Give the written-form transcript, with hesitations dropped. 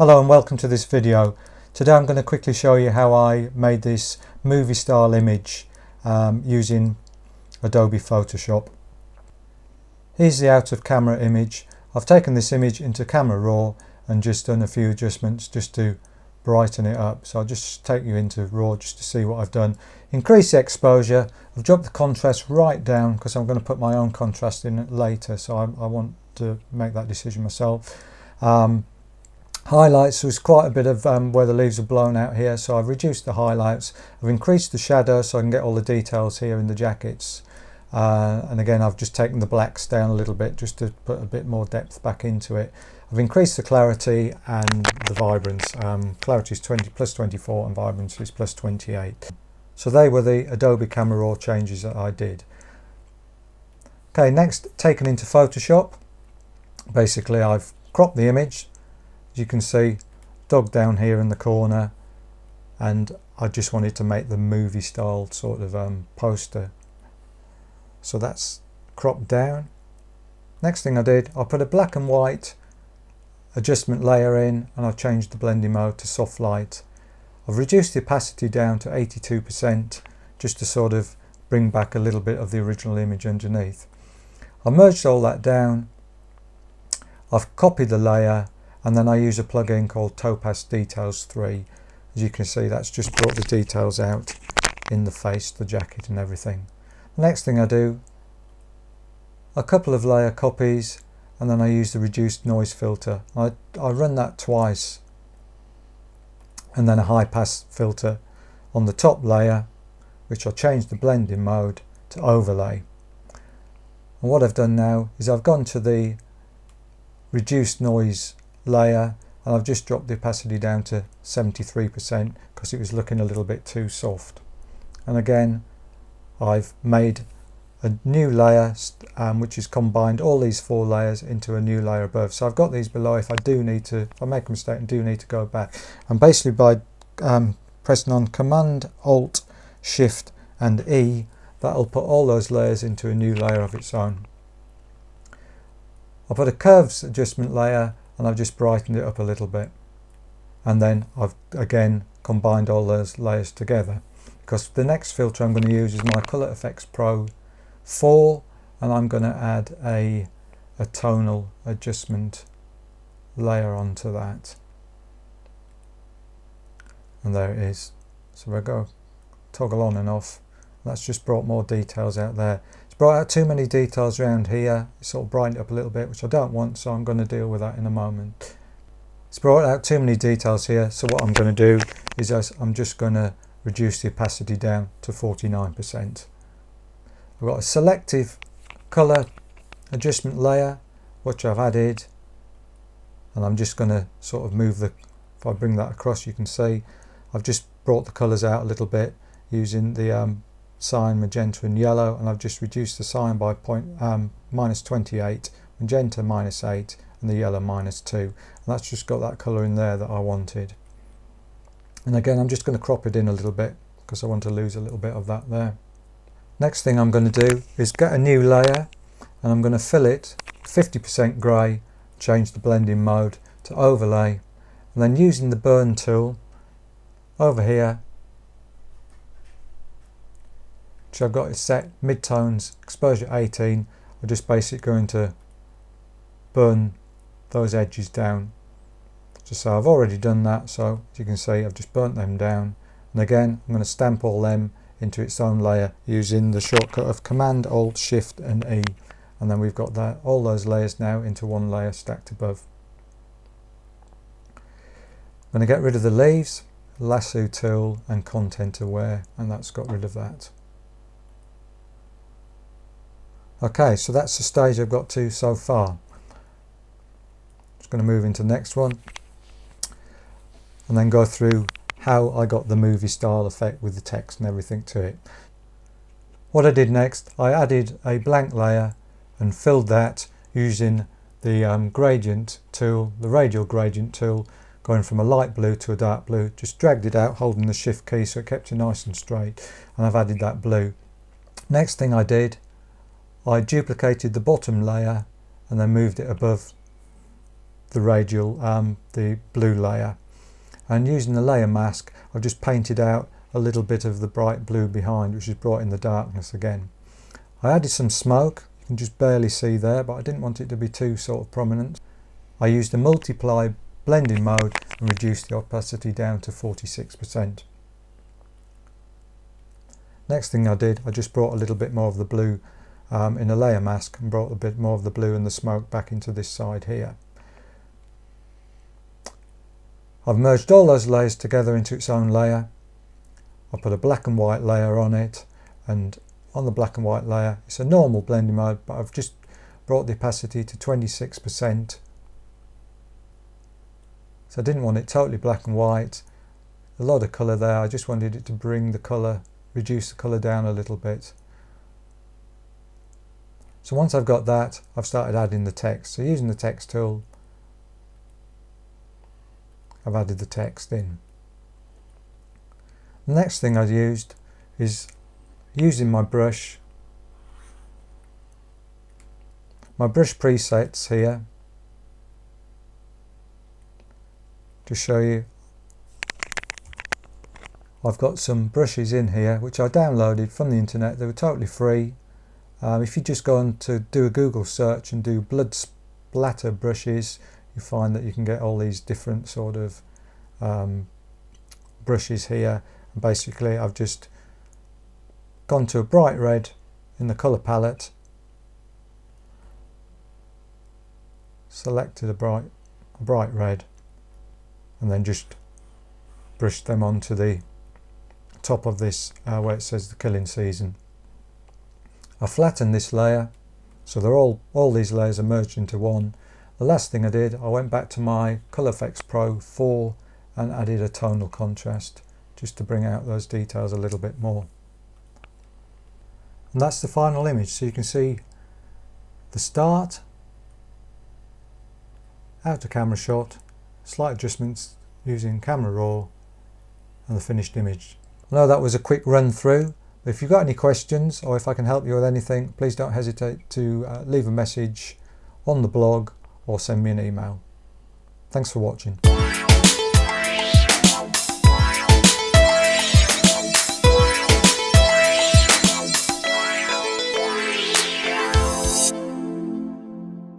Hello and welcome to this video. Today I'm going to quickly show you how I made this movie style image using Adobe Photoshop. Here's the out of camera image. I've taken this image into Camera Raw and just done a few adjustments just to brighten it up. So I'll just take you into Raw just to see what I've done. Increase the exposure. I've dropped the contrast right down because I'm going to put my own contrast in it later, so I want to make that decision myself. Highlights, there's quite a bit of where the leaves are blown out here, so I've reduced the highlights. I've increased the shadow so I can get all the details here in the jackets, and again I've just taken the blacks down a little bit just to put a bit more depth back into it. I've increased the clarity and the vibrance. Clarity is plus 24 and vibrance is plus 28. So they were the Adobe Camera Raw changes that I did. Okay, next, taken into Photoshop. Basically I've cropped the image. As you can see, dog down here in the corner, and I just wanted to make the movie style sort of poster. So that's cropped down. Next thing I did, I put a black and white adjustment layer in, and I've changed the blending mode to soft light. I've reduced the opacity down to 82% just to sort of bring back a little bit of the original image underneath. I merged all that down. I've copied the layer, and then I use a plugin called Topaz Details 3. As you can see, that's just brought the details out in the face, the jacket and everything. The next thing I do, a couple of layer copies, and then I use the reduced noise filter. I run that twice, and then a high pass filter on the top layer, which I changed the blending mode to overlay. And what I've done now is I've gone to the reduced noise layer, and I've just dropped the opacity down to 73% because it was looking a little bit too soft. And again I've made a new layer which has combined all these four layers into a new layer above. So I've got these below if I make a mistake and do need to go back. And basically by pressing on Command Alt Shift and E, that'll put all those layers into a new layer of its own. I'll put a curves adjustment layer, and I've just brightened it up a little bit, and then I've again combined all those layers together, because the next filter I'm going to use is my Color Efex Pro 4, and I'm going to add a tonal adjustment layer onto that, and there it is. So I go toggle on and off. That's just brought more details out there. Brought out too many details around here. It sort of brightened up a little bit, which I don't want, so I'm going to deal with that in a moment. It's brought out too many details here, so what I'm going to do is I'm just going to reduce the opacity down to 49%. I've got a selective colour adjustment layer which I've added, and I'm just going to sort of move the, if I bring that across you can see I've just brought the colours out a little bit using the cyan, magenta and yellow, and I've just reduced the cyan by minus 28, magenta minus 8 and the yellow minus 2, and that's just got that colour in there that I wanted. And again I'm just going to crop it in a little bit because I want to lose a little bit of that there. Next thing I'm going to do is get a new layer, and I'm going to fill it 50% grey, change the blending mode to overlay, and then using the burn tool over here, which I've got it set mid-tones, exposure 18, I'm just basically going to burn those edges down. Just so I've already done that, so as you can see I've just burnt them down, and again I'm going to stamp all them into its own layer using the shortcut of Command Alt Shift and E, and then we've got that all those layers now into one layer stacked above. I'm going to get rid of the leaves, lasso tool and content aware, and that's got rid of that. Okay, so that's the stage I've got to so far. Just going to move into the next one and then go through how I got the movie style effect with the text and everything to it. What I did next, I added a blank layer and filled that using the gradient tool, the radial gradient tool, going from a light blue to a dark blue. Just dragged it out holding the shift key so it kept it nice and straight, and I've added that blue. Next thing I did, I duplicated the bottom layer and then moved it above the radial, the blue layer. And using the layer mask, I've just painted out a little bit of the bright blue behind, which is brought in the darkness again. I added some smoke, you can just barely see there, but I didn't want it to be too sort of prominent. I used a multiply blending mode and reduced the opacity down to 46%. Next thing I did, I just brought a little bit more of the blue in a layer mask and brought a bit more of the blue and the smoke back into this side here. I've merged all those layers together into its own layer. I put a black and white layer on it, and on the black and white layer it's a normal blending mode, but I've just brought the opacity to 26%. So I didn't want it totally black and white. A lot of colour there, I just wanted it to bring the colour, reduce the colour down a little bit. So once I've got that, I've started adding the text. So using the text tool, I've added the text in. The next thing I used is using my brush presets here to show you. I've got some brushes in here which I downloaded from the internet. They were totally free. If you just go on to do a Google search and do blood splatter brushes, you find that you can get all these different sort of brushes here. And basically I've just gone to a bright red in the colour palette, selected a bright red, and then just brushed them onto the top of this where it says the killing season. I flattened this layer so they're all these layers are merged into one. The last thing I did, I went back to my Colourefix Pro 4 and added a tonal contrast just to bring out those details a little bit more. And that's the final image. So you can see the start, out to camera shot, slight adjustments using Camera Raw, and the finished image. I know that was a quick run through, but if you've got any questions or if I can help you with anything, please don't hesitate to leave a message on the blog or send me an email. Thanks for watching.